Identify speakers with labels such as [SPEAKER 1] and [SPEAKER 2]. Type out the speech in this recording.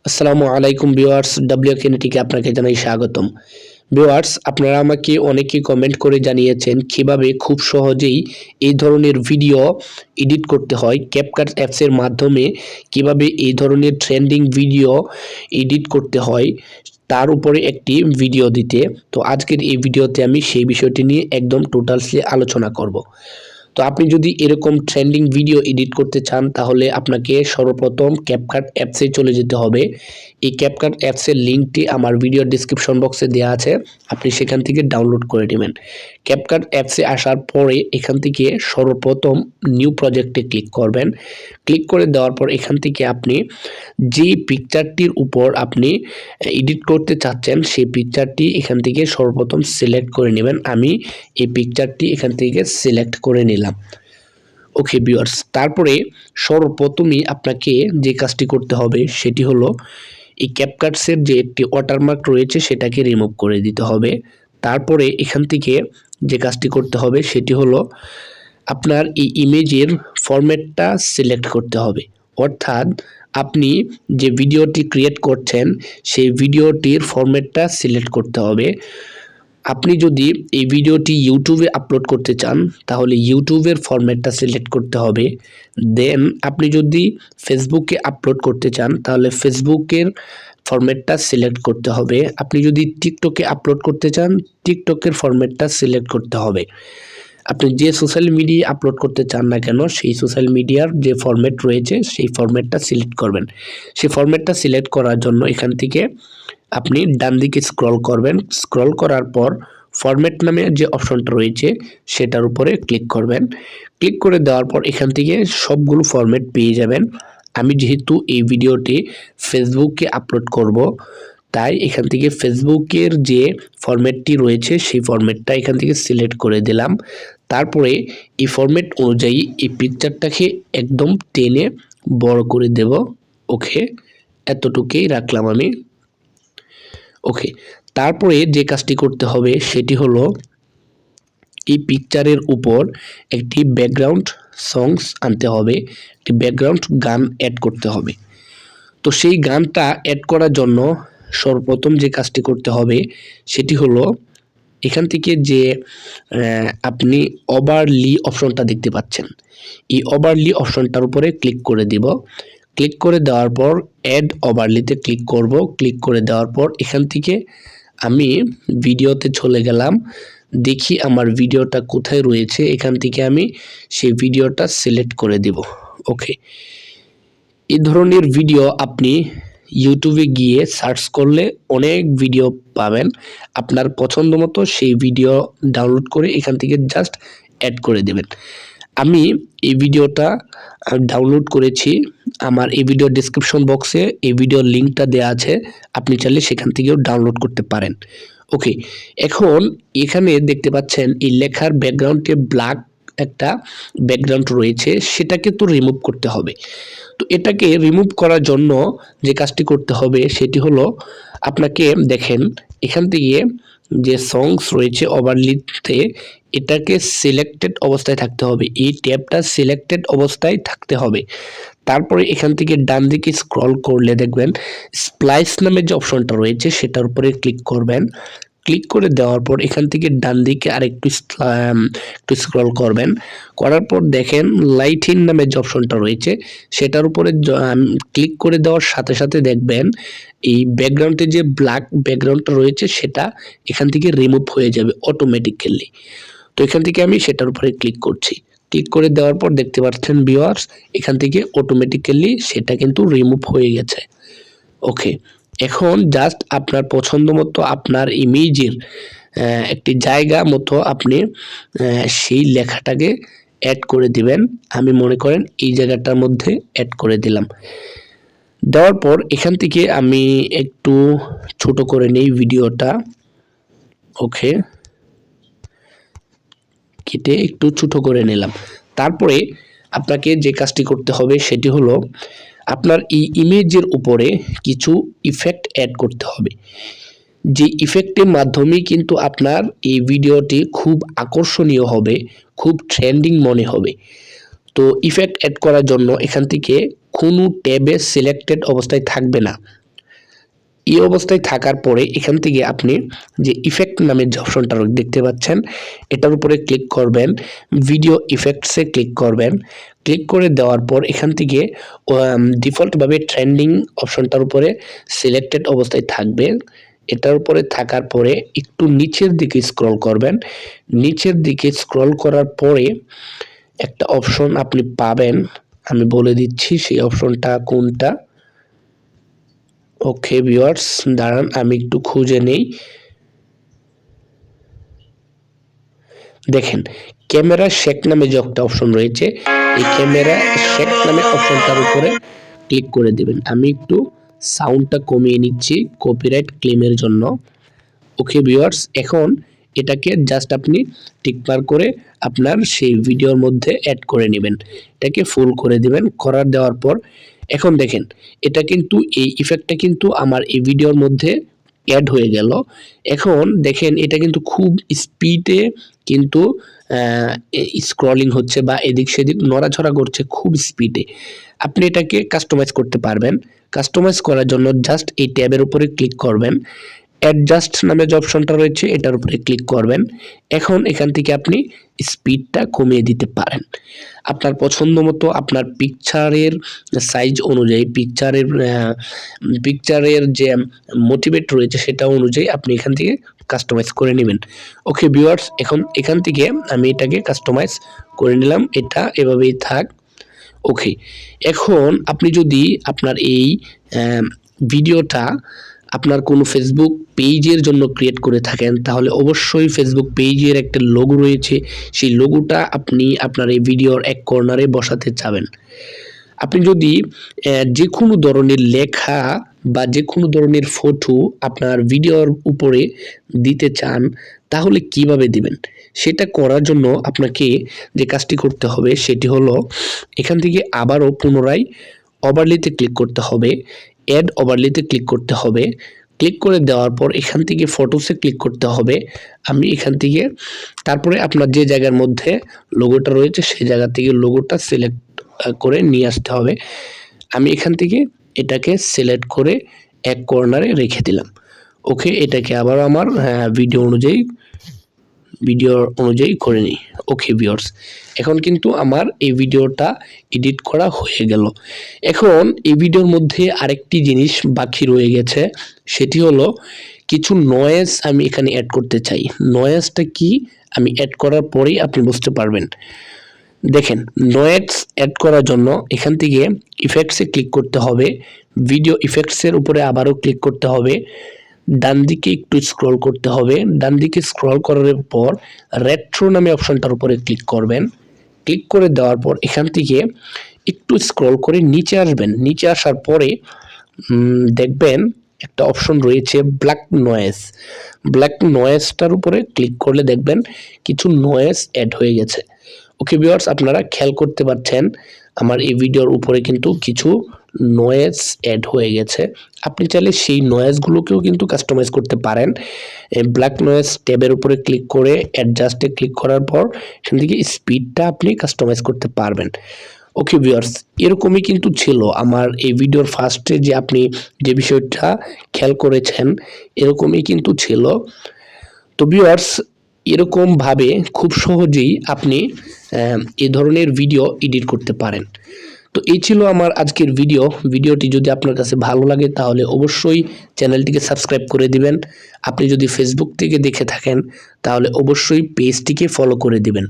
[SPEAKER 1] আসসালামু আলাইকুম ভিউয়ার্স, কিনেটিকে আপনাকে জানাই স্বাগতম। ভিউয়ার্স, আপনারা আমাকে অনেকেই কমেন্ট করে জানিয়েছেন কিভাবে খুব সহজেই এই ধরনের ভিডিও এডিট করতে হয়। ক্যাপকাট অ্যাপসের মাধ্যমে কিভাবে এই ধরনের ট্রেন্ডিং ভিডিও এডিট করতে হয় তার উপরে একটি ভিডিও দিতে। তো আজকের এই ভিডিওতে আমি সেই বিষয়টি নিয়ে একদম টোটালসলি আলোচনা করব। তো আপনি যদি এরকম ট্রেন্ডিং ভিডিও এডিট করতে চান তাহলে আপনাকে সর্বপ্রথম ক্যাপকাট অ্যাপসে চলে যেতে হবে। এই ক্যাপকাট অ্যাপসের লিঙ্কটি আমার ভিডিও ডেসক্রিপশন বক্সে দেওয়া আছে, আপনি সেখান থেকে ডাউনলোড করে নেবেন। ক্যাপকাট অ্যাপসে আসার পরে এখান থেকে সর্বপ্রথম নিউ প্রজেক্টে ক্লিক করবেন। ক্লিক করে দেওয়ার পর এখান থেকে আপনি যে পিকচারটির উপর আপনি এডিট করতে চাচ্ছেন সেই পিকচারটি এখান থেকে সর্বপ্রথম সিলেক্ট করে নেবেন। আমি এই পিকচারটি এখান থেকে সিলেক্ট করে নিলাম। ওকে ভিউয়ার্স, তারপরে সর্বপ্রথমই আপনাকে যে কাজটি করতে হবে সেটি হলো এই ক্যাপকাটসের যে একটি ওয়াটারমার্ক রয়েছে সেটাকে রিমুভ করে দিতে হবে। তারপরে এখান থেকে যে কাজটি করতে হবে সেটি হলো আপনার এই ইমেজের ফরম্যাটটা সিলেক্ট করতে হবে। অর্থাৎ আপনি যে ভিডিওটি ক্রিয়েট করছেন সেই ভিডিওটির ফরম্যাটটা সিলেক্ট করতে হবে। আপনি যদি এই ভিডিওটি ইউটিউবে আপলোড করতে চান তাহলে ইউটিউবের ফরম্যাটটা সিলেক্ট করতে হবে। দেন আপনি যদি ফেসবুকে আপলোড করতে চান তাহলে ফেসবুকের ফরম্যাটটা সিলেক্ট করতে হবে। আপনি যদি টিকটকে আপলোড করতে চান টিকটকের ফরম্যাটটা সিলেক্ট করতে হবে। আপনি যে সোশ্যাল মিডিয়ায় আপলোড করতে চান না কেন সেই সোশ্যাল মিডিয়ার যে ফরম্যাট রয়েছে সেই ফরম্যাটটা সিলেক্ট করবেন। সেই ফরম্যাটটা সিলেক্ট করার জন্য এখান থেকে আপনি ডান দিকে স্ক্রল করবেন। স্ক্রল করার পর ফরম্যাট নামে যে অপশনটা রয়েছে সেটার উপরে ক্লিক করবেন। ক্লিক করে দেওয়ার পর এখান থেকে সবগুলো ফরম্যাট পেয়ে যাবেন। আমি যেহেতু এই ভিডিওটি ফেসবুকে আপলোড করব তাই এখান থেকে ফেসবুকের যে ফরম্যাটটি রয়েছে সেই ফরম্যাটটা এখান থেকে সিলেক্ট করে দিলাম। তারপরে এই ফরম্যাট অনুযায়ী এই পিকচারটাকে একদম টেনে বড় করে দেব। ওকে, এতটুকুই রাখলাম আমি। ওকে, তারপরে যে কাজটি করতে হবে সেটি হলো এই পিকচারের উপর একটি ব্যাকগ্রাউন্ড সংস আনতে হবে, একটি ব্যাকগ্রাউন্ড গান অ্যাড করতে হবে। তো সেই গানটা অ্যাড করার জন্য সর্বপ্রথম যে কাজটি করতে হবে সেটি হলো এখান থেকে যে আপনি ওভারলি অপশনটা দেখতে পাচ্ছেন, এই ওভারলি অপশনটার উপরে ক্লিক করে দিব। ক্লিক করে দেওয়ার পর অ্যাড ওভারলিতে ক্লিক করব। ক্লিক করে দেওয়ার পর এখান থেকে আমি ভিডিওতে চলে গেলাম, দেখি আমার ভিডিওটা কোথায় রয়েছে। এখান থেকে আমি সেই ভিডিওটা সিলেক্ট করে দিব। ওকে, এই ধরনের ভিডিও আপনি ইউটিউবে গিয়ে সার্চ করলে অনেক ভিডিও পাবেন। আপনার পছন্দ মতো সেই ভিডিও ডাউনলোড করে এখান থেকে জাস্ট অ্যাড করে দেবেন। আমি এই ভিডিওটা ডাউনলোড করেছি, আমার এই ভিডিও ডেসক্রিপশন বক্সে এই ভিডিওর লিঙ্কটা দেওয়া আছে, আপনি চাইলে সেখান থেকেও ডাউনলোড করতে পারেন। ওকে, এখন এখানে দেখতে পাচ্ছেন এই লেখার ব্যাকগ্রাউন্ডে ব্ল্যাক একটা ব্যাকগ্রাউন্ড রয়েছে, সেটাকে তো রিমুভ করতে হবে। তো এটাকে রিমুভ করার জন্য যে কাজটি করতে হবে সেটি হলো আপনাকে দেখেন এখান থেকে যে সংস রয়েছে ওভারলিতে এটাকে সিলেক্টেড অবস্থায় থাকতে হবে, এই ট্যাবটা সিলেক্টেড অবস্থায় থাকতে হবে। তারপরে এখান থেকে ডান দিকে স্ক্রল করলে দেখবেন স্প্লাইস নামের যে অপশনটা রয়েছে সেটার উপরে ক্লিক করবেন। ক্লিক করে দেওয়ার পর এখান থেকে ডান দিকে আরেকটু স্ক্রল করবেন। করার পর দেখেন লাইটিং নামের যে অপশনটা রয়েছে সেটার উপরে ক্লিক করে দেওয়ার সাথে সাথে দেখবেন এই ব্যাকগ্রাউন্ডে যে ব্ল্যাক ব্যাকগ্রাউন্ডটা রয়েছে সেটা এখান থেকে রিমুভ হয়ে যাবে অটোমেটিক্যালি। তো এখান থেকে আমি সেটার উপরে ক্লিক করছি। ক্লিক করে দেওয়ার পর দেখতে পাচ্ছেন ভিউয়ার্স এখান থেকে অটোমেটিক্যালি সেটা কিন্তু রিমুভ হয়ে গেছে। ওকে, এখন জাস্ট আপনার পছন্দ মতো আপনার ইমেজের একটি জায়গা মতো আপনি সেই লেখাটাকে অ্যাড করে দিবেন। আমি মনে করেন এই জায়গাটার মধ্যে অ্যাড করে দিলাম। দেওয়ার পর এখান থেকে আমি একটু ছোট করে নেই ভিডিওটা। ওকে, কেটে একটু ছোট করে নিলাম। তারপরে আপনাকে যে কাজটি করতে হবে সেটি হলো আপনার এই ইমেজের উপরে কিছু ইফেক্ট অ্যাড করতে হবে। যে ইফেক্টের মাধ্যমে কিন্তু আপনার এই ভিডিওটি খুব আকর্ষণীয় হবে, খুব ট্রেন্ডিং মনে হবে। তো ইফেক্ট অ্যাড করার জন্য এখান থেকে কোনো ট্যাবে সিলেক্টেড অবস্থায় থাকবে না, এই অবস্থায় থাকার পরে এখান থেকে আপনি যে ইফেক্ট নামের যে অপশনটা দেখতে পাচ্ছেন এটার উপরে ক্লিক করবেন, ভিডিও ইফেক্টসে ক্লিক করবেন। ক্লিক করে দেওয়ার পর এখান থেকে ডিফল্টভাবে ট্রেন্ডিং অপশনটার উপরে সিলেক্টেড অবস্থায় থাকবে। এটার উপরে থাকার পরে একটু নিচের দিকে স্ক্রল করবেন। নিচের দিকে স্ক্রল করার পরে একটা অপশন আপনি পাবেন, আমি বলে দিচ্ছি সেই অপশনটা কোনটা। ওকে ভিউয়ার্স, দাঁড়ান আমি একটু খুঁজে নেই। দেখেন ক্যামেরা শেক নামে যে একটা অপশন রয়েছে, এই ক্যামেরা শেক নামে অপশনটার উপরে ক্লিক করে দিবেন। আমি একটু সাউন্ডটা কমিয়ে নিচ্ছি কপিরাইট ক্লেমের জন্য। ওকে ভিউয়ার্স, এখন এটাকে জাস্ট আপনি টিকমার্ক করে আপনার সেই ভিডিওর মধ্যে অ্যাড করে নেবেন। এটাকে ফুল করে দিবেন। করার দেওয়ার পর এখন দেখেন এটা কিন্তু এই ইফেক্টটা কিন্তু আমার এই ভিডিওর মধ্যে অ্যাড হয়ে গেল। এখন দেখেন এটা কিন্তু খুব স্পিডে কিন্তু স্ক্রলিং হচ্ছে বা এদিক সেদিক নড়াচড়া করছে খুব স্পিডে। আপনি এটাকে কাস্টমাইজ করতে পারবেন। কাস্টমাইজ করার জন্য জাস্ট এই ট্যাবের উপরে ক্লিক করবেন। অ্যাডজাস্ট নামে যে অপশনটা রয়েছে এটার উপরে ক্লিক করবেন। এখন এখান থেকে আপনি স্পিডটা কমিয়ে দিতে পারেন আপনার পছন্দ মতো, আপনার পিকচারের সাইজ অনুযায়ী, পিকচারের যে মোটিভেট রয়েছে সেটা অনুযায়ী আপনি এখান থেকে কাস্টমাইজ করে নেবেন। ওকে ভিউয়ার্স, এখন এখান থেকে আমি এটাকে কাস্টমাইজ করে নিলাম, এটা এভাবেই থাক। ওকে, এখন আপনি যদি আপনার এই ভিডিওটা আপনার কোনো ফেসবুক পেজের জন্য ক্রিয়েট করে থাকেন তাহলে অবশ্যই ফেসবুক পেজের একটা লোগো রয়েছে, সেই লোগোটা আপনি আপনার এই ভিডিওর এক কর্নারে বসাতে চাবেন। আপনি যদি যে কোনো ধরনের লেখা বা যে কোনো ধরনের ফটো আপনার ভিডিওর উপরে দিতে চান তাহলে কিভাবে দিবেন, সেটা করার জন্য আপনাকে যে কাজটি করতে হবে সেটি হলো এখান থেকে আবারও পুনরায় ওভারলেতে ক্লিক করতে হবে, অ্যাড ওভারলেতে ক্লিক করতে হবে। ক্লিক করে দেওয়ার পর এখান থেকে ফটোসে ক্লিক করতে হবে। আমি এখান থেকে তারপরে আপনার যে জায়গার মধ্যে লোগোটা রয়েছে সেই জায়গা থেকে লোগোটা সিলেক্ট করে নিয়ে আসতে হবে। আমি এখান থেকে এটাকে সিলেক্ট করে এক কর্নারে রেখে দিলাম। ওকে, এটাকে আবার আমার ভিডিও অনুযায়ী করে নিই। ওকে ভিউয়ার্স, এখন কিন্তু আমার এই ভিডিওটা এডিট করা হয়ে গেল। এখন এই ভিডিওর মধ্যে আরেকটি জিনিস বাকি রয়ে গেছে, সেটি হলো কিছু নয়েজ আমি এখানে অ্যাড করতে চাই। নয়েজটা কি আমি অ্যাড করার পরেই আপনি বুঝতে পারবেন। দেখেন নয়েজ অ্যাড করার জন্য এখান থেকে ইফেক্টসে ক্লিক করতে হবে, ভিডিও ইফেক্টসের উপরে আবারও ক্লিক করতে হবে, ডান দিকে একটু স্ক্রল করতে হবে। ডান দিকে স্ক্রল করার পর রেট্রো নামে অপশনটার উপরে ক্লিক করবেন। ক্লিক করে দেওয়ার পর এখান থেকে একটু স্ক্রল করে নিচে আসবেন। নিচে আসার পরে দেখবেন একটা অপশন রয়েছে ব্ল্যাক নয়েজ। ব্ল্যাক নয়েজটার উপরে ক্লিক করলে দেখবেন কিছু নয়েজ অ্যাড হয়ে গেছে। ওকে ভিউয়ার্স, আপনারা খেয়াল করতে পারছেন আমার এই ভিডিওর উপরে কিন্তু কিছু নয়েজ অ্যাড হয়ে গেছে। আপনি চাইলে সেই নয়েজগুলোকেও কিন্তু কাস্টমাইজ করতে পারেন। ব্ল্যাক নয়েজ ট্যাবের উপরে ক্লিক করে অ্যাডজাস্টে ক্লিক করার পর এখান থেকে স্পিডটা আপনি কাস্টমাইজ করতে পারবেন। ওকে ভিউয়ার্স, এরকমই কিন্তু ছিল আমার এই ভিডিওর ফার্স্টে যে আপনি যে বিষয়টা খেয়াল করেছেন এরকমই কিন্তু ছিল। তো ভিউয়ার্স, এরকমভাবে খুব সহজেই আপনি এই ধরনের ভিডিও এডিট করতে পারেন। তো এই ছিল আমার আজকের ভিডিওটি যদি আপনার কাছে ভালো লাগে তাহলে অবশ্যই চ্যানেলটিকে সাবস্ক্রাইব করে দিবেন। আপনি যদি ফেসবুক থেকে দেখে থাকেন তাহলে অবশ্যই পেজটিকে ফলো করে দিবেন।